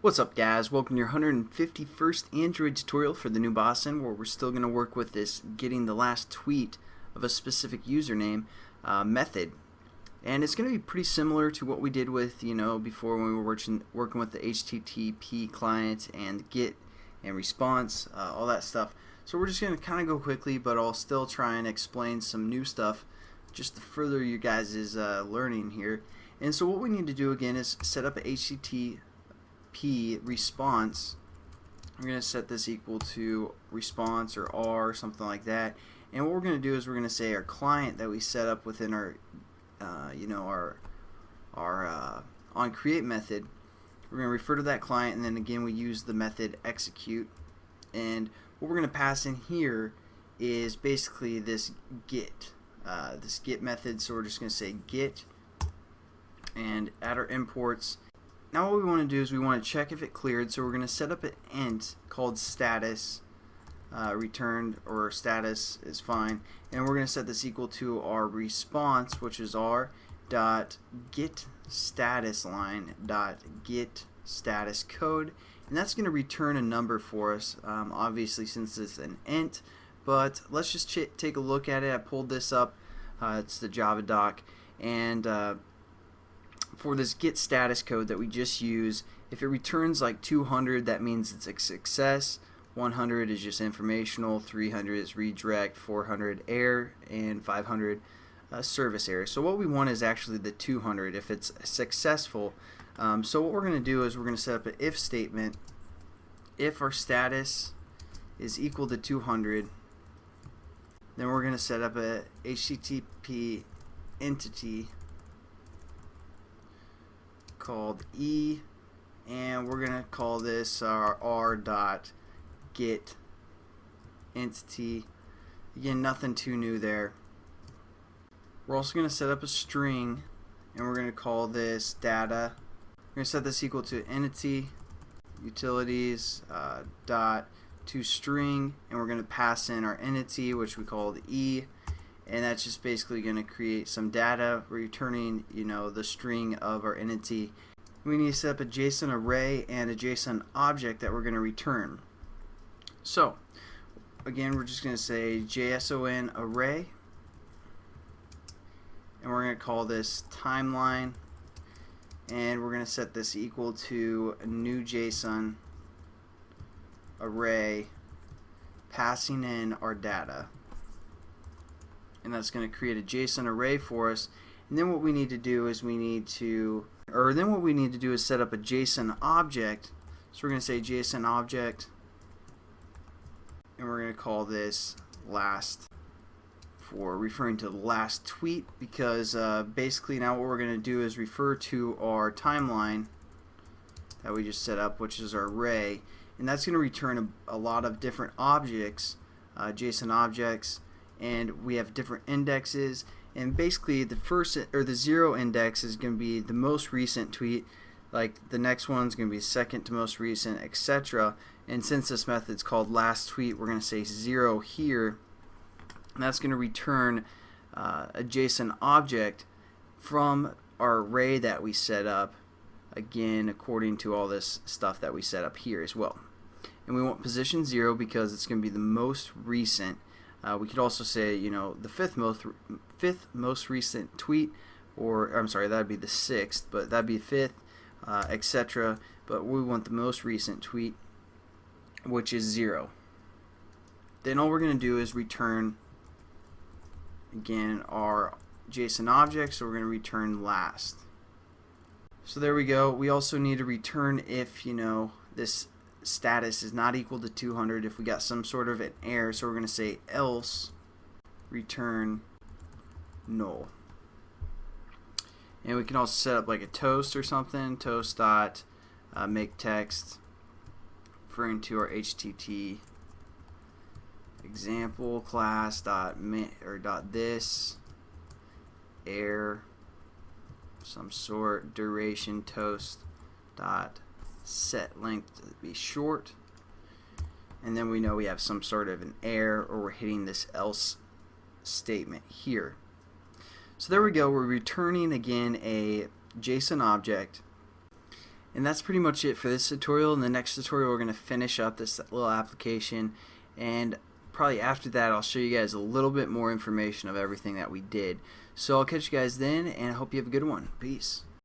What's up, guys? Welcome to your 151st Android tutorial for the new Boston, where we're still going to work with this getting the last tweet of a specific username method. And it's going to be pretty similar to what we did with, before when we were working with the HTTP client and get and response, all that stuff. So we're just going to kind of go quickly, but I'll still try and explain some new stuff just to further you guys' learning here. And so what we need to do again is set up a HTTP response. We're going to set this equal to response or R, something like that. And what we're going to do is we're going to say our client that we set up within our on create method. We're going to refer to that client, and then again we use the method execute. And what we're going to pass in here is basically this get method. So we're just going to say get and add our imports. Now what we want to do is we want to check if it cleared, so we're going to set up an int called status returned, or status is fine, and we're going to set this equal to our response, which is our dot get status line dot get status code, and that's going to return a number for us, obviously since it's an int. But let's just take a look at it. I pulled this up. It's the Java doc, and for this get status code that we just use, if it returns like 200, that means it's a success. 100 is just informational, 300 is redirect, 400 error, and 500 service error. So what we want is actually the 200 if it's successful. So what we're going to do is we're going to set up an if statement. If our status is equal to 200, then we're going to set up a HTTP entity called E, and we're going to call this our r.get entity. Again, nothing too new there. We're also going to set up a string, and we're going to call this data. We're going to set this equal to entity utilities dot to string, and we're going to pass in our entity, which we call the E, and that's just basically going to create some data returning the string of our entity. We need to set up a JSON array and a JSON object that we're going to return. So again, we're just going to say JSONarray, and we're going to call this timeline, and we're going to set this equal to a new JSON array passing in our data, and that's going to create a JSON array for us. And then what we need to do is set up a JSON object. So we're going to say JSON object, and we're going to call this last, for referring to the last tweet, because basically now what we're going to do is refer to our timeline that we just set up, which is our array, and that's going to return a lot of different objects, JSON objects, and we have different indexes. And basically the first, or the 0 index, is going to be the most recent tweet, like the next one's going to be second to most recent, etc. And since this method's called last tweet, we're going to say 0 here, and that's going to return a JSON object from our array that we set up, again according to all this stuff that we set up here as well. And we want position 0 because it's going to be the most recent. We could also say, the fifth most recent tweet, or I'm sorry, that'd be the 6th, but that'd be 5th, etc. But we want the most recent tweet, which is 0. Then all we're going to do is return again our JSON object, so we're going to return last. So there we go. We also need to return if this status is not equal to 200, if we got some sort of an error. So we're going to say else return null. And we can also set up like a toast or something, toast dot make text, referring to our HTTP example class dot this error some sort, duration toast dot set length to be short, and then we know we have some sort of an error, or we're hitting this else statement here. So there we go. We're returning again a JSON object, And that's pretty much it for this tutorial. In the next tutorial, we're going to finish up this little application, and probably after that I'll show you guys a little bit more information of everything that we did. So I'll catch you guys then, and I hope you have a good one. Peace.